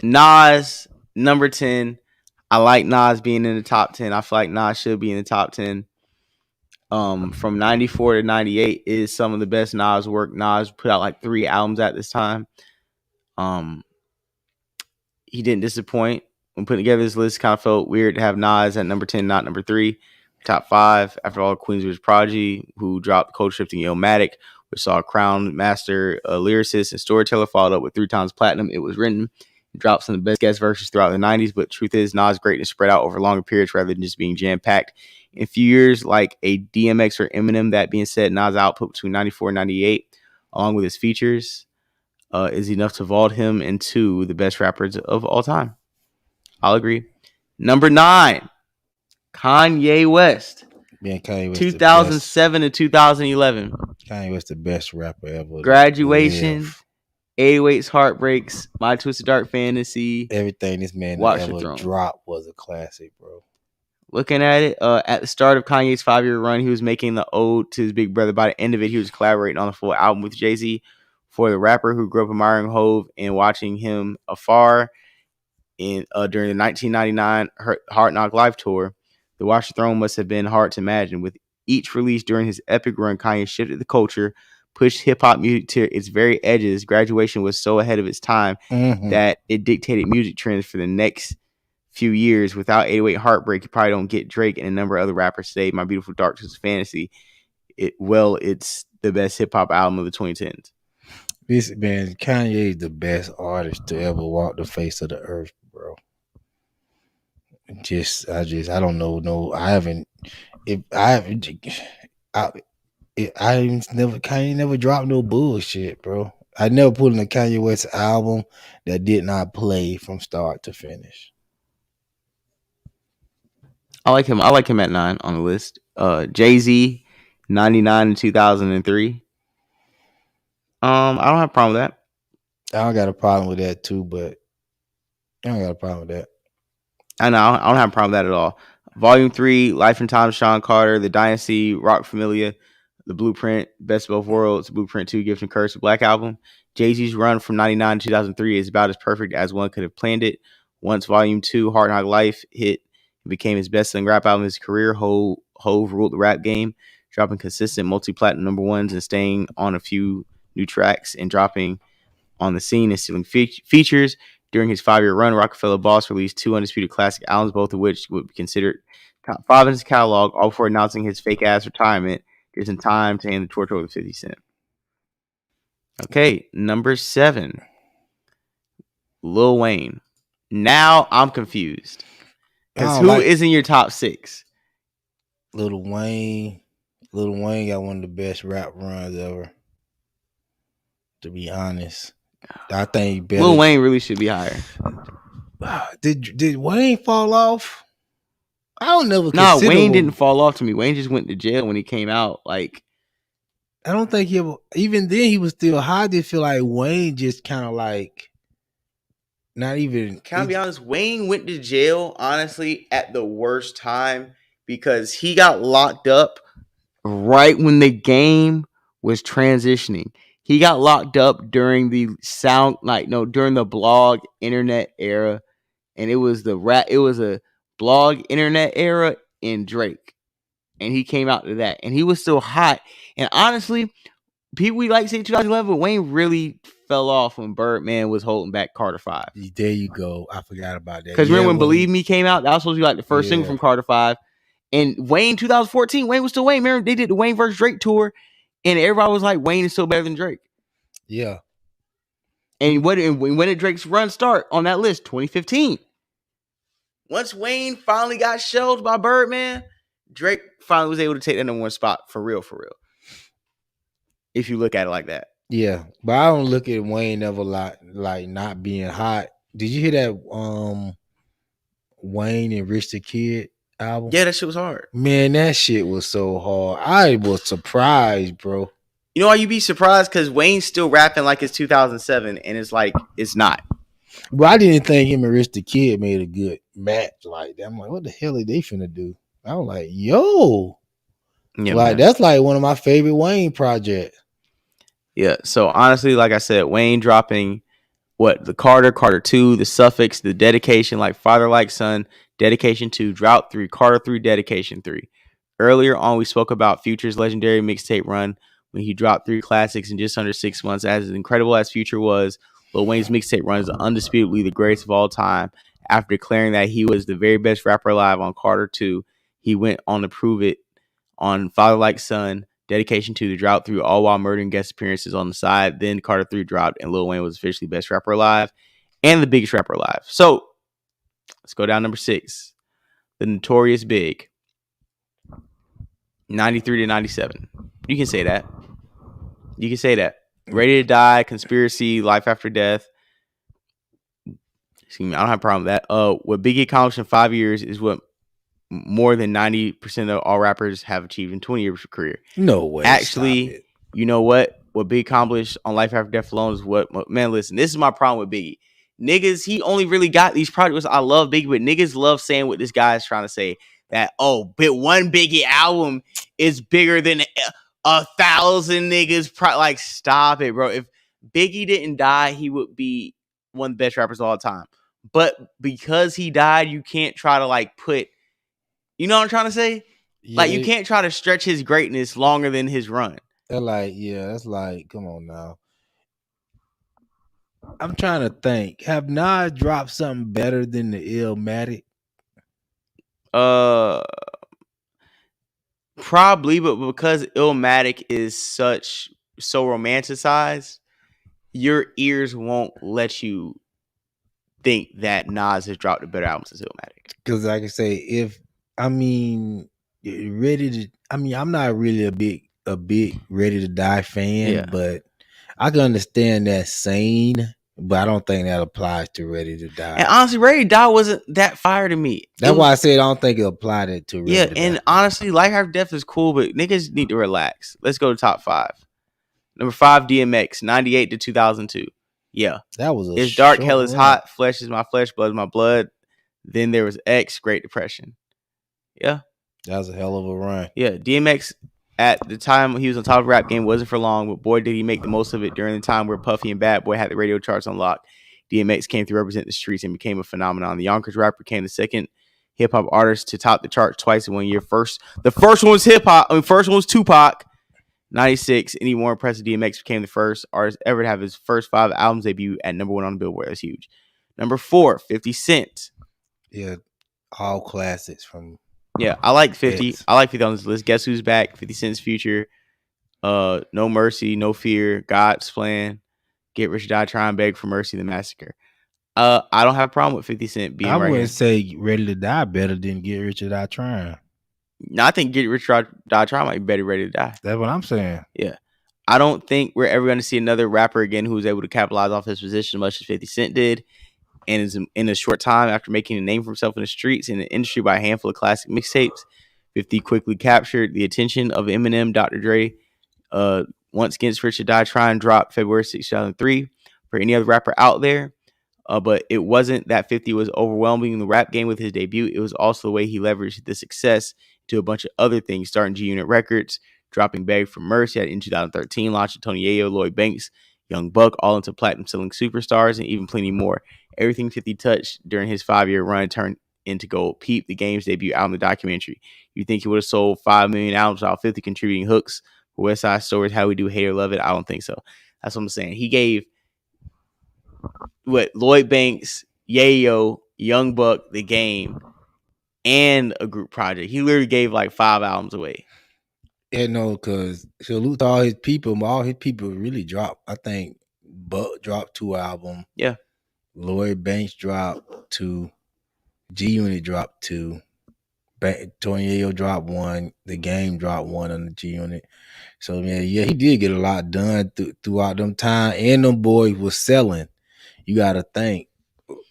Nas, number 10. I like Nas being in the top 10. I feel like Nas should be in the top 10. From 94 to 98 is some of the best Nas work. Nas put out like 3 albums at this time. He didn't disappoint. When putting together this list, kind of felt weird to have Nas at number 10, not number 3. Top 5, after all, Queensbridge Prodigy, who dropped Code Shifting Illmatic, which saw a crowned master, lyricist, and storyteller, followed up with 3 times platinum. It was written. It dropped some of the best guest verses throughout the 90s, but truth is, Nas' greatness spread out over longer periods rather than just being jam-packed. In a few years, like a DMX or Eminem, that being said, Nas' output between 94 and 98, along with his features, is enough to vault him into the best rappers of all time. I'll agree. Number 9, Kanye West. Man, Kanye West 2007 to 2011. Kanye West the best rapper ever. Graduation, 808's Heartbreaks, My Twisted Dark Fantasy. Everything this man ever dropped was a classic, bro. Looking at it, at the start of Kanye's 5-year run, he was making the ode to his big brother. By the end of it, he was collaborating on a full album with Jay-Z. For the rapper who grew up admiring Hove and watching him afar during the 1999 Hard Knock Live tour, the Watch the Throne must have been hard to imagine. With each release during his epic run, Kanye shifted the culture, pushed hip-hop music to its very edges. Graduation was so ahead of its time that it dictated music trends for the next few years. Without 808 Heartbreak, you probably don't get Drake and a number of other rappers today. My Beautiful Dark Twisted Fantasy, it's the best hip-hop album of the 2010s. This man, Kanye is the best artist to ever walk the face of the earth, bro. I don't know. No, I haven't. Kanye never dropped no bullshit, bro. I never put in a Kanye West album that did not play from start to finish. I like him. I like him at 9 on the list. Jay-Z, 99 and 2003. I don't have a problem with that. I don't got a problem with that too, but I don't got a problem with that. I know. I don't have a problem with that at all. Volume 3, Life and Times, Sean Carter, The Dynasty, Rock Familia, The Blueprint, Best of Both Worlds, Blueprint 2, Gift and Curse, the Black Album. Jay-Z's run from 99 to 2003 is about as perfect as one could have planned it. Once Volume 2, Hard Knock Life, hit, it became his best-selling rap album of his career. Hove ruled the rap game, dropping consistent multi-platinum number ones and staying on a few new tracks and dropping on the scene and stealing features. During his 5-year run, Rockefeller Boss released 2 undisputed classic albums, both of which would be considered top 5 in his catalog, all before announcing his fake-ass retirement just in time to hand the torch over to 50 Cent. Okay, number 7, Lil Wayne. Now I'm confused. Because who is in your top 6? Lil Wayne. Lil Wayne got one of the best rap runs ever. To be honest, I think Lil Wayne really should be higher. Did Wayne fall off? I don't never. No, Wayne didn't fall off to me. Wayne just went to jail when he came out. Like, I don't think he ever. Even then, he was still high. I did feel like Wayne just kind of like not even. Can I be honest? Wayne went to jail honestly at the worst time because he got locked up right when the game was transitioning. He got locked up during the during the blog internet era, and it was a blog internet era in Drake, and he came out to that, and he was still hot. And honestly, people we like to say 2011, Wayne really fell off when Birdman was holding back Carter 5. There you go. I forgot about that. Because remember when Believe Me came out, that was supposed to be like the first single from Carter 5. And Wayne 2014, Wayne was still Wayne. Remember they did the Wayne versus Drake tour. And everybody was like, Wayne is still better than Drake. Yeah. And when did Drake's run start on that list? 2015. Once Wayne finally got shelved by Birdman, Drake finally was able to take that number 1 spot for real. If you look at it like that. Yeah. But I don't look at Wayne ever like not being hot. Did you hear that Wayne and Rich the Kid album? Yeah, that shit was hard. Man, that shit was so hard. I was surprised, bro. You know why you be surprised? Because Wayne's still rapping like it's 2007, and it's like, it's not. But I didn't think him and Rich the Kid made a good match like that. I'm like, what the hell are they finna do? I was like, yo. Yeah, like, man. That's like one of my favorite Wayne projects. Yeah, so honestly, like I said, Wayne dropping the Carter 2, the suffix, the dedication, like father like son, dedication 2, drought 3, Carter 3, dedication 3. Earlier on, we spoke about Future's legendary mixtape run when he dropped 3 classics in just under 6 months. As incredible as Future was, Lil Wayne's mixtape run is undisputably the greatest of all time. After declaring that he was the very best rapper alive on Carter 2, he went on to prove it on Father Like Son, dedication to the drought through, all while murdering guest appearances on the side. Then Carter 3 dropped, and Lil Wayne was officially best rapper alive and the biggest rapper alive. So let's go down number 6. The Notorious Big. 93 to 97. You can say that. You can say that. Ready to Die, Conspiracy, Life After Death. Excuse me, I don't have a problem with that. What Biggie accomplished in 5 years is what more than 90% of all rappers have achieved in 20 years of career. No way. Actually, you know what Biggie accomplished on Life After Death alone is what, man, listen, this is my problem with Biggie. Niggas, he only really got these projects. I love Biggie, but niggas love saying what this guy is trying to say. That, but one Biggie album is bigger than 1,000 niggas. Like, stop it, bro. If Biggie didn't die, he would be one of the best rappers of all time. But because he died, you can't try to, like, put... You know what I'm trying to say? Yeah, like, you can't try to stretch his greatness longer than his run. That's like, come on now. I'm trying to think. Have Nas dropped something better than the Illmatic? Probably, but because Illmatic is so romanticized, your ears won't let you think that Nas has dropped a better album since Illmatic. Because like I say, I'm not really a big Ready to Die fan, but I can understand that saying, but I don't think that applies to Ready to Die. And honestly, Ready to Die wasn't that fire to me. That's why I said I don't think it applied it to Ready to Die. And honestly, Life After Death is cool, but niggas need to relax. Let's go to top 5. Number 5, DMX, 98 to 2002. Yeah. That was It's Dark, Hell is Hot, Flesh is My Flesh, Blood is My Blood. Then there was X, Great Depression. Yeah. That was a hell of a run. Yeah. DMX, at the time he was on top of the rap game, wasn't for long, but boy, did he make the most of it during the time where Puffy and Bad Boy had the radio charts on lock. DMX came to represent the streets and became a phenomenon. The Yonkers rapper became the second hip-hop artist to top the charts twice in 1 year. The first one was hip-hop. First one was Tupac. 96, and even more impressive, DMX became the first artist ever to have his first 5 albums debut at number 1 on the Billboard. That's huge. Number 4, 50 Cent. Yeah, all classics from... Yeah, I like 50. I like 50 on this list. Guess Who's Back, 50 Cent's Future, No Mercy, No Fear, God's Plan, Get Rich or Die Trying, Beg for Mercy, The Massacre. I don't have a problem with 50 Cent being right here. I wouldn't say Ready to Die better than Get Rich or Die Trying. No, I think Get Rich or Die Trying might be better Ready to Die. That's what I'm saying. Yeah. I don't think we're ever going to see another rapper again who's able to capitalize off his position as much as 50 Cent did. And is in a short time after making a name for himself in the streets and the industry by a handful of classic mixtapes, 50 quickly captured the attention of Eminem, Dr. Dre. Once Against Rich or Die Trying dropped February 6, 2003 for any other rapper out there. But it wasn't that 50 was overwhelming in the rap game with his debut. It was also the way he leveraged the success to a bunch of other things, starting G-Unit Records, dropping Beg for Mercy in 2013, launching Tony Yayo, Lloyd Banks, Young Buck, all into platinum-selling superstars, and even plenty more. Everything 50 touched during his 5-year run turned into gold. Peep, the game's debut album, the documentary. You think he would have sold 5 million albums without 50 contributing hooks for West Side Stories, How We Do, Hate or Love It? I don't think so. That's what I'm saying. He gave Lloyd Banks, Yayo, Young Buck, The Game, and a group project. He literally gave like 5 albums away. Yeah, no, because salute to all his people. All his people really dropped. I think Buck dropped 2 albums. Yeah. Lloyd Banks dropped 2. G-Unit dropped 2. Tony Yayo dropped 1. The Game dropped 1 on the G-Unit. So, man, yeah, he did get a lot done throughout them time. And them boys was selling. You got to think.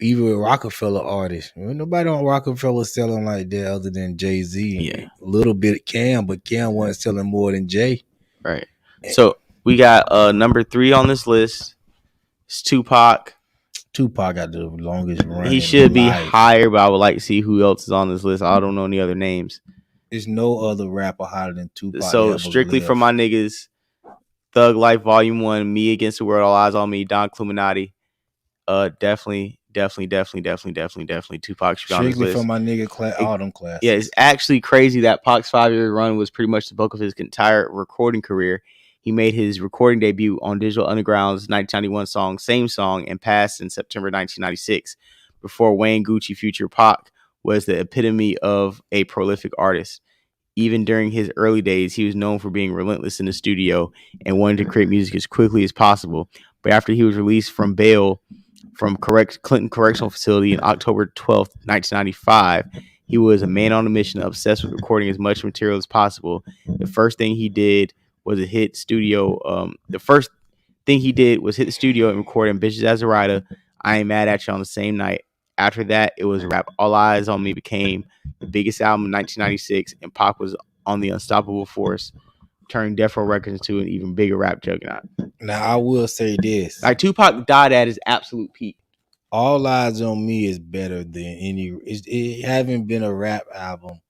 Even with Rockefeller artists. Nobody on Rockefeller selling like that other than Jayz. Yeah. A little bit Cam, but Cam wasn't selling more than Jay. Right. So, we got number 3 on this list. It's Tupac. Tupac got the longest run. He should be higher, but I would like to see who else is on this list. I don't know any other names. There's no other rapper higher than Tupac. So strictly for my niggas, Thug Life Volume 1, Me Against the World, All Eyes on Me, Don Cluminati. Definitely Tupac should be on this Strictly list. for my nigga all them classics. Yeah, it's actually crazy that Pac's 5-year run was pretty much the bulk of his entire recording career. He made his recording debut on Digital Underground's 1991 song Same Song and passed in September 1996. Before Wayne, Gucci, Future, Pac was the epitome of a prolific artist. Even during his early days, he was known for being relentless in the studio and wanting to create music as quickly as possible. But after he was released from bail from Clinton Correctional Facility on October 12th, 1995, he was a man on a mission, obsessed with recording as much material as possible. The first thing he did was hit the studio and record Ambitious as a Rider, I Ain't Mad at You on the same night. After that, it was a rap. All Eyes on Me became the biggest album in 1996, and Pac was on the unstoppable force, turning Death Row Records into an even bigger rap juggernaut. Now, I will say this. Like, Tupac died at his absolute peak. All Eyes on Me is better than it haven't been a rap album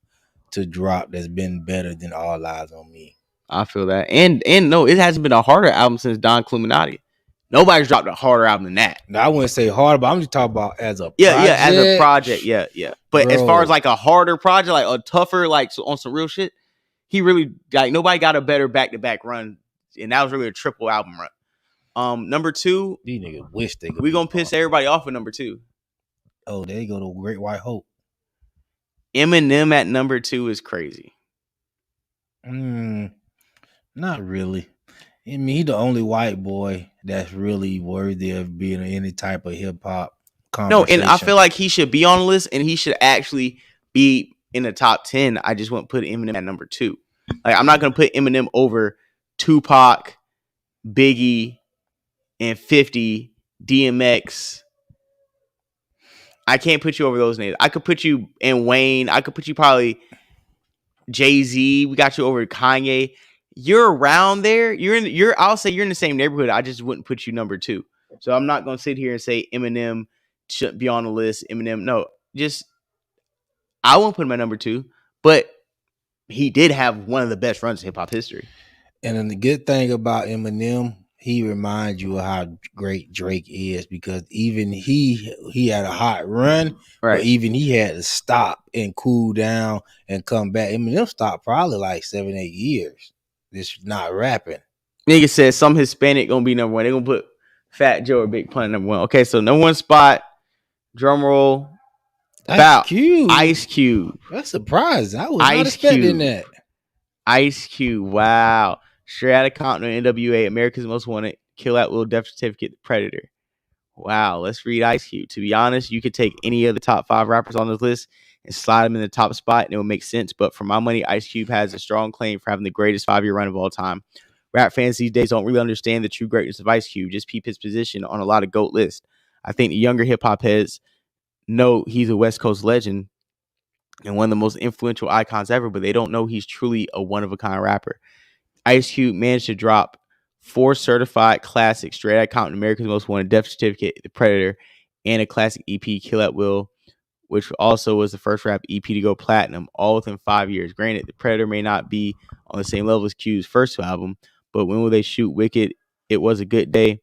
to drop that's been better than All Eyes on Me. I feel that. And no, it hasn't been a harder album since Don Illuminati. Nobody's dropped a harder album than that. Now, I wouldn't say hard, but I'm just talking about as a project. Yeah, as a project. Yeah. But as far as like a harder project, like a tougher, like on some real shit, he really, like, nobody got a better back-to-back run. And that was really a triple album run. Number 2, these niggas wish they could. We gonna piss everybody off with number 2. Oh, there you go to Great White Hope. Eminem at number 2 is crazy. Not really. I mean, he's the only white boy that's really worthy of being in any type of hip hop conversation. No, and I feel like he should be on the list, and he should actually be in the top 10. I just won't put Eminem at number 2. Like, I'm not gonna put Eminem over Tupac, Biggie, and 50, DMX. I can't put you over those names. I could put you in Wayne. I could put you probably Jay-Z. We got you over Kanye. You're around there. I'll say you're in the same neighborhood. I just wouldn't put you number 2. So I'm not gonna sit here and say Eminem shouldn't be on the list. Eminem, no. I won't put him at number 2, but he did have one of the best runs in hip hop history. And then the good thing about Eminem, he reminds you of how great Drake is, because even he had a hot run, right? But even he had to stop and cool down and come back. Eminem stopped probably like 7-8 years. This not rapping. Nigga said some Hispanic gonna be number 1. They're gonna put Fat Joe or Big Pun number 1. Okay, so number 1 spot, drum roll. Icecube. That's a surprise. I was not expecting that. Icecube. Wow. Straight Outta Compton, NWA, America's Most Wanted, Kill at Will, Death Certificate, Predator. Wow. Let's read Icecube. To be honest, you could take any of the top 5 rappers on this list and slide them in the top spot, and it would make sense. But for my money, Icecube has a strong claim for having the greatest 5-year run of all time. Rap fans these days don't really understand the true greatness of Icecube. Just peep his position on a lot of GOAT lists. I think the younger hip hop heads know he's a West Coast legend and one of the most influential icons ever, but they don't know he's truly a one-of-a-kind rapper. Icecube managed to drop 4 certified classics, Straight Outta Compton, America's Most Wanted, Death Certificate, The Predator, and a classic EP, Kill at Will, which also was the first rap EP to go platinum, all within 5 years. Granted, The Predator may not be on the same level as Cube's first album, but When Will They Shoot Wicked, It Was a Good Day,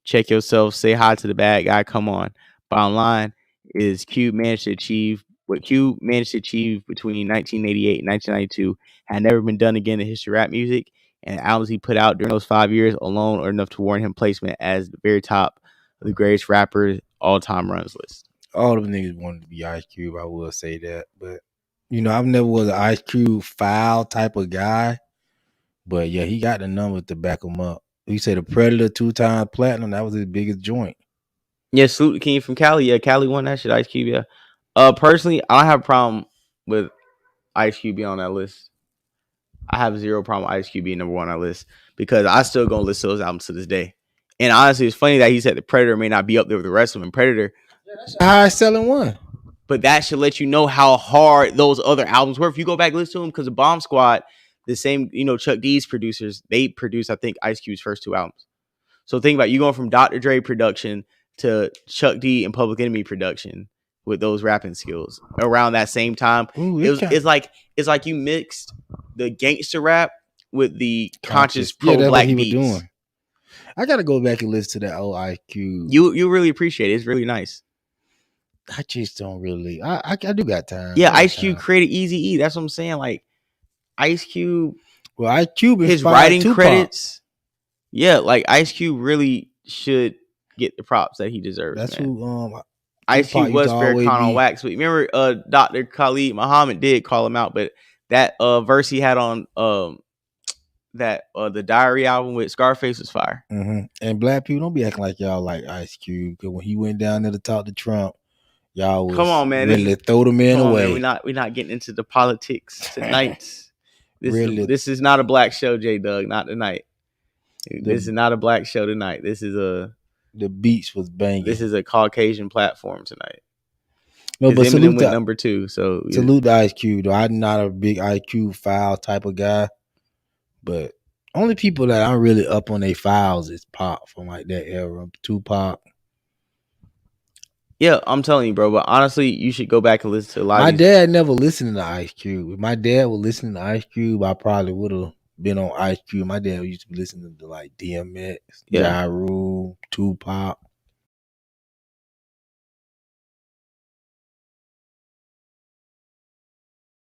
Check Yourself, Say Hi to the Bad Guy, Come On. Bottom line is Cube managed to achieve what Cube managed to achieve between 1988 and 1992 had never been done again in history of rap music, and the albums he put out during those 5 years alone are enough to warrant him placement as the very top of the greatest rappers all-time runs list. All of them niggas wanted to be Ice Cube, I will say that. But, you know, I've never was an Ice Cube foul type of guy. But, yeah, he got the numbers to back him up. You say the Predator 2-time platinum, that was his biggest joint. Yeah, salute the king from Cali. Yeah, Cali won that shit. Ice Cube, yeah. Personally, I don't have a problem with Ice Cube being on that list. I have zero problem with Ice Cube being number 1 on that list because I still gonna listen to those albums to this day. And honestly, it's funny that he said the Predator may not be up there with the rest of them. Predator, that's the highest selling one. But that should let you know how hard those other albums were. If you go back and listen to them, because the Bomb Squad, the same, Chuck D's producers, they produced, I think, Ice Cube's first 2 albums. So think about it, you going from Dr. Dre production to Chuck D and Public Enemy production with those rapping skills around that same time. Ooh, it's like you mixed the gangster rap with the conscious pro-black beats. Doing. I gotta go back and listen to that old icecube. You really appreciate it. It's really nice. I just don't really. I do got time. Yeah, Ice Cube created Easy E. That's what I'm saying. Like Ice Cube. Well, icecube his writing credits. Yeah, like Ice Cube really should get the props that he deserves. That's man. who Ice Cube was Farrakhan on wax. But remember, Dr. Khalid Muhammad did call him out, but that verse he had on the Diary album with Scarface was fire. Mm-hmm. And black people don't be acting like y'all like Ice Cube, because when he went down there to talk to Trump, y'all was come on, man, really throw the man away. Man. We're not getting into the politics tonight. This is not a black show, J Doug. Not tonight. This is not a black show tonight. This is the beats was banging. This is a Caucasian platform tonight. No, but Eminem went number 2. So salute the Ice Cube though. I'm not a big Ice Cube file type of guy, but only people that I'm really up on their files is Pop from like that era. Tupac. Yeah, I'm telling you, bro. But honestly, you should go back and listen to a lot. My dad never listened to Ice Cube. If my dad was listening to Ice Cube, I probably would have been on Ice Cube. My dad used to be listening to like DMX, Ja Rule, Tupac.